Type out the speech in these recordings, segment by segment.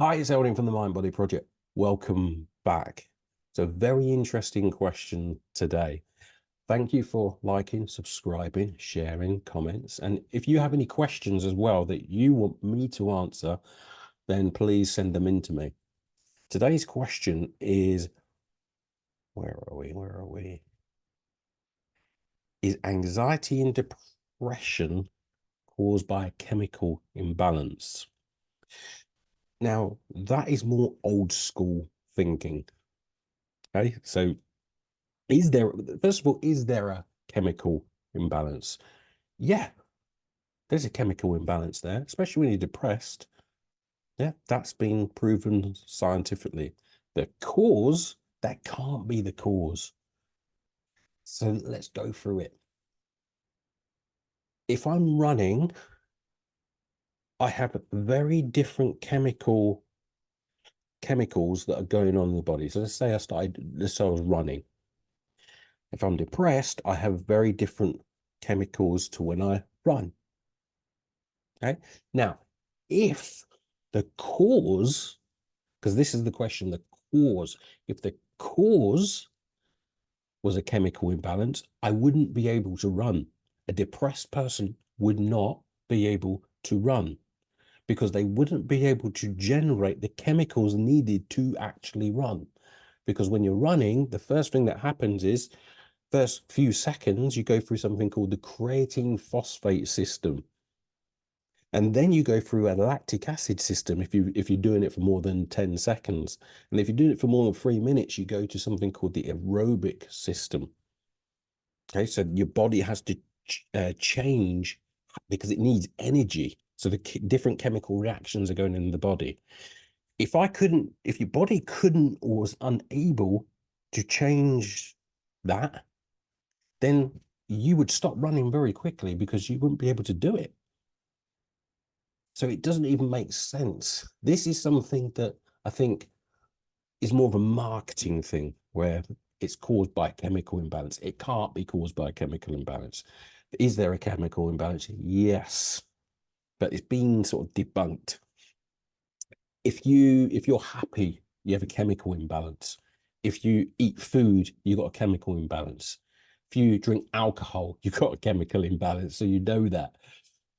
Hi, it's Eldin from the MindBody Project. Welcome back. So, very interesting question today. Thank you for liking, subscribing, sharing, comments. And if you have any questions as well that you want me to answer, then please send them in to me. Today's question is, where are we? Is anxiety and depression caused by a chemical imbalance? Now, that is more old school thinking. Okay, so first of all, is there a chemical imbalance? Yeah, there's a chemical imbalance there, especially when you're depressed. Yeah, that's been proven scientifically. The cause, that can't be the cause. So let's go through it. If I'm running, I have very different chemicals that are going on in the body. So let's say I was running. If I'm depressed, I have very different chemicals to when I run. Okay. Now, if the cause, because this is the question, the cause, if the cause was a chemical imbalance, I wouldn't be able to run. A depressed person would not be able to run because they wouldn't be able to generate the chemicals needed to actually run. Because when you're running, the first thing that happens is, first few seconds, you go through something called the creatine phosphate system. And then you go through a lactic acid system if you're doing it for more than 10 seconds. And if you're doing it for more than 3 minutes, you go to something called the aerobic system. Okay, so your body has to change because it needs energy. So the different chemical reactions are going in the body. If your body couldn't or was unable to change that, then you would stop running very quickly because you wouldn't be able to do it. So it doesn't even make sense. This is something that I think is more of a marketing thing where it's caused by a chemical imbalance. It can't be caused by a chemical imbalance. Is there a chemical imbalance? Yes, but it's been sort of debunked. If you're happy, you have a chemical imbalance. If you eat food, you've got a chemical imbalance. If you drink alcohol, you've got a chemical imbalance. So you know that.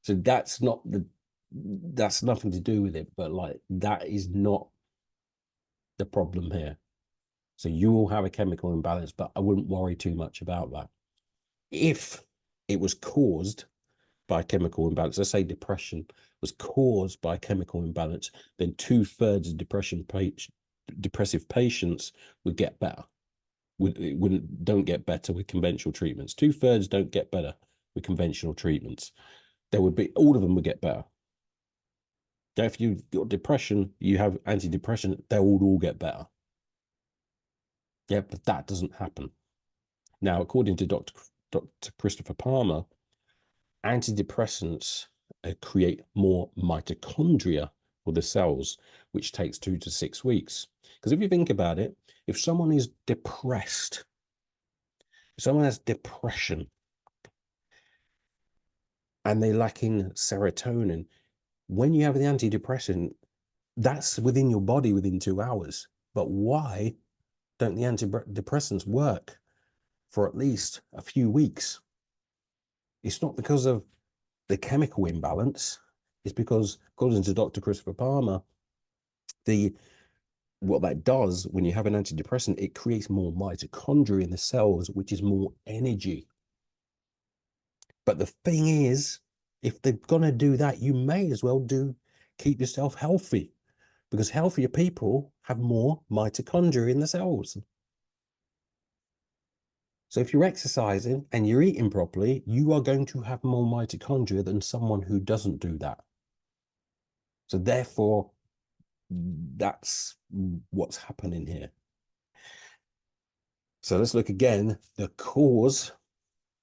So that's nothing to do with it, but like that is not the problem here. So you will have a chemical imbalance, but I wouldn't worry too much about that. If it was caused by a chemical imbalance, let's say depression was caused by a chemical imbalance, then 2/3 of depressive patients would get better. Don't get better with conventional treatments. 2/3 don't get better with conventional treatments. All of them would get better. If you've got depression, you have antidepressant, they will all get better. Yeah, but that doesn't happen. Now, according to Dr. Christopher Palmer, antidepressants create more mitochondria for the cells, which takes 2 to 6 weeks. Because if you think about it, if someone is depressed, if someone has depression and they're lacking serotonin, when you have the antidepressant, that's within your body within 2 hours. But why don't the antidepressants work for at least a few weeks? It's not because of the chemical imbalance. It's because, according to Dr. Christopher Palmer, what that does when you have an antidepressant, it creates more mitochondria in the cells, which is more energy. But the thing is, if they're going to do that, you may as well keep yourself healthy, because healthier people have more mitochondria in the cells. So if you're exercising and you're eating properly, you are going to have more mitochondria than someone who doesn't do that. So therefore, that's what's happening here. So let's look again. The cause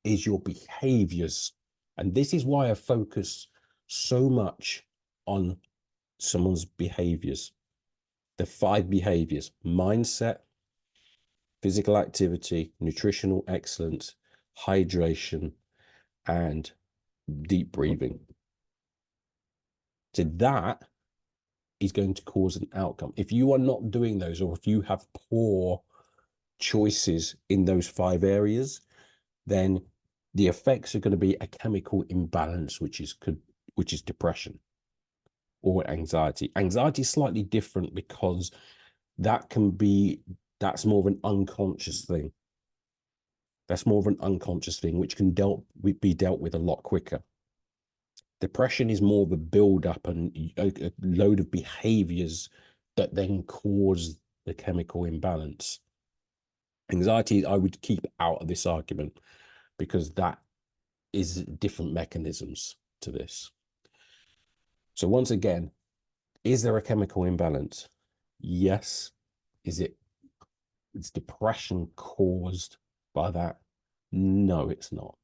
is your behaviors. And this is why I focus so much on someone's behaviors. The 5 behaviors: mindset, physical activity, nutritional excellence, hydration, and deep breathing. So that is going to cause an outcome. If you are not doing those, or if you have poor choices in those 5 areas, then the effects are going to be a chemical imbalance, which is depression or anxiety. Anxiety is slightly different because that's more of an unconscious thing. That's more of an unconscious thing, which can be dealt with a lot quicker. Depression is more of a build-up and a load of behaviors that then cause the chemical imbalance. Anxiety, I would keep out of this argument because that is different mechanisms to this. So once again, is there a chemical imbalance? Yes. Is depression caused by that? No, it's not.